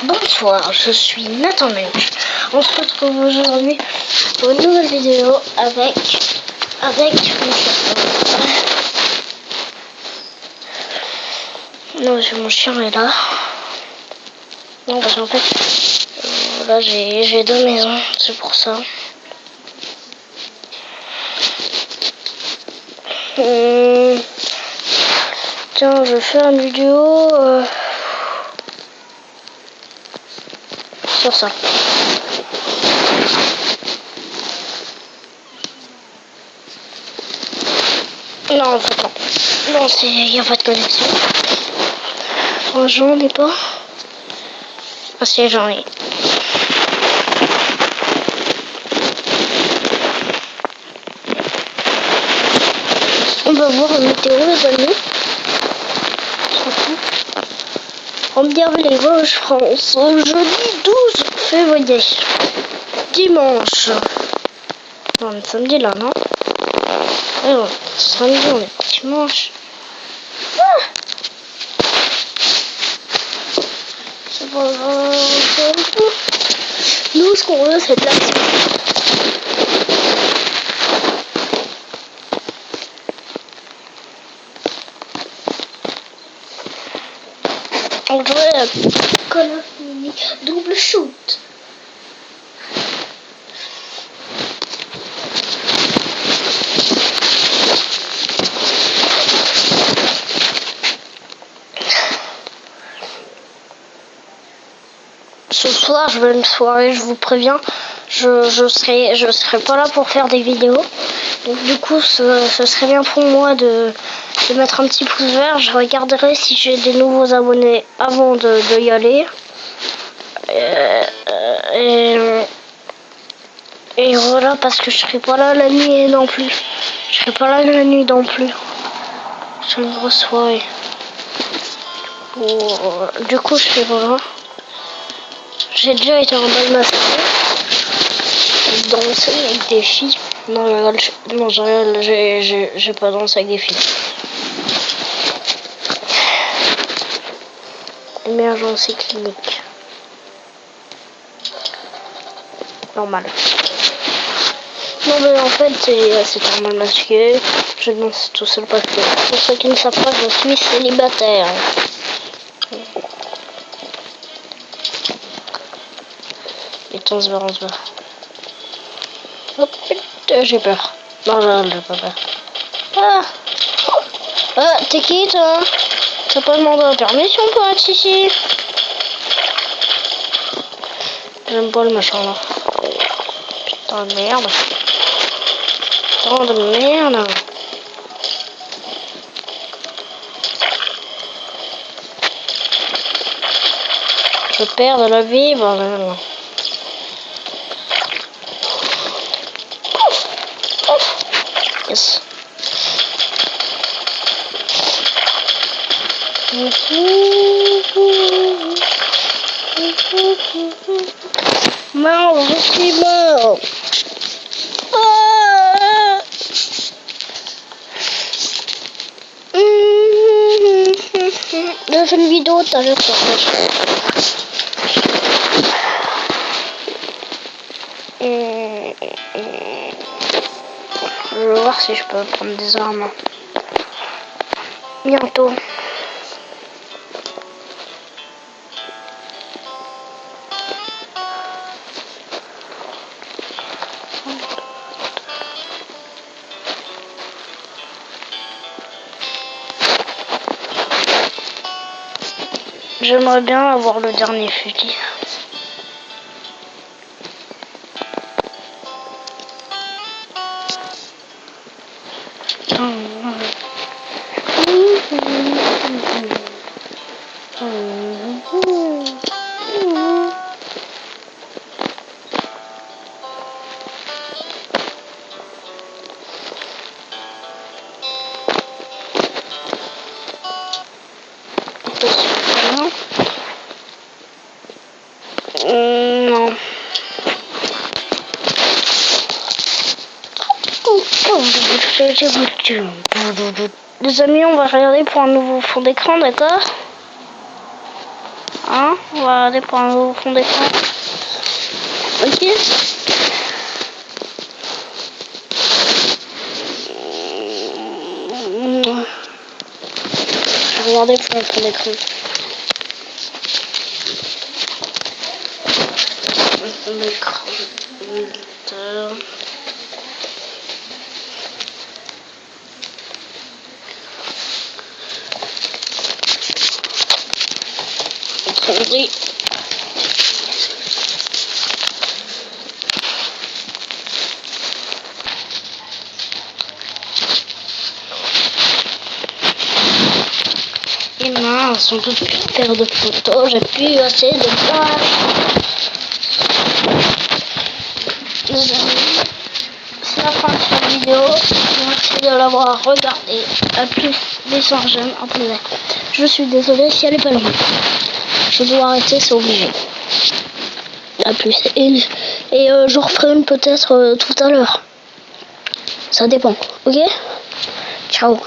Bonsoir, je suis Nathan Mensch. On se retrouve aujourd'hui pour une nouvelle vidéo avec mon chien. Non, mon chien est là. Non, parce qu'en fait, là j'ai deux maisons, c'est pour ça. Tiens, je vais faire une vidéo sur ça. Non, en fait, non. Non, il n'y a pas de connexion. Oh, j'en ai pas. Ah, si, j'en ai. On va voir la météo, les amis. On me dit les Vosges, France, jeudi 12 février. Dimanche. Non, on est samedi là, non? Ouais, ouais, samedi, on est dimanche. Ah, c'est pas grave. Nous, ce qu'on veut, c'est de l'action. On jouait Call of Duty double shoot. Ce soir, je vais une soirée, je vous préviens. Je serai pas là pour faire des vidéos. Donc du coup, ce serait bien pour moi de mettre un petit pouce vert. Je regarderai si j'ai des nouveaux abonnés avant de y aller. Et voilà, parce que je serai pas là la nuit non plus. Je serai pas là la nuit non plus. C'est une grosse soirée. Du coup, je fais voilà. J'ai déjà été en bal masqué. J'ai dansé avec des filles. Non, j'ai pas dansé avec des filles. Émergence clinique. Normal. Non mais en fait c'est un bal masqué. Je danse tout seul parce que pour ceux qui ne savent pas, je suis célibataire. Et on se verra. Oh putain, j'ai peur. Non, j'ai pas peur. Ah, t'es qui toi? T'as pas demandé la permission pour être ici? J'aime pas le machin là. Putain de merde. Putain de merde. Je perds de la vie, bordel. Yes. Merde, je suis mort. J'ai fait une vidéo tout à l'heure sur je vais voir si je peux prendre des armes. Bientôt. J'aimerais bien avoir le dernier fusil. Non. Les amis, on va regarder pour un nouveau fond d'écran, d'accord? Hein, on va regarder pour un nouveau fond d'écran. Ok. Je vais regarder pour un fond d'écran. Un fond d'écran. Connerie. Et mince, on peut plus faire de photos, j'ai plus assez de place. C'est la fin de cette vidéo. Merci de l'avoir regardé. A plus, les 100 j'aime, abonnez. Je suis désolée si elle est pas longue. Je dois arrêter, c'est obligé. A plus. Et je referai une peut-être tout à l'heure. Ça dépend. Ok? Ciao.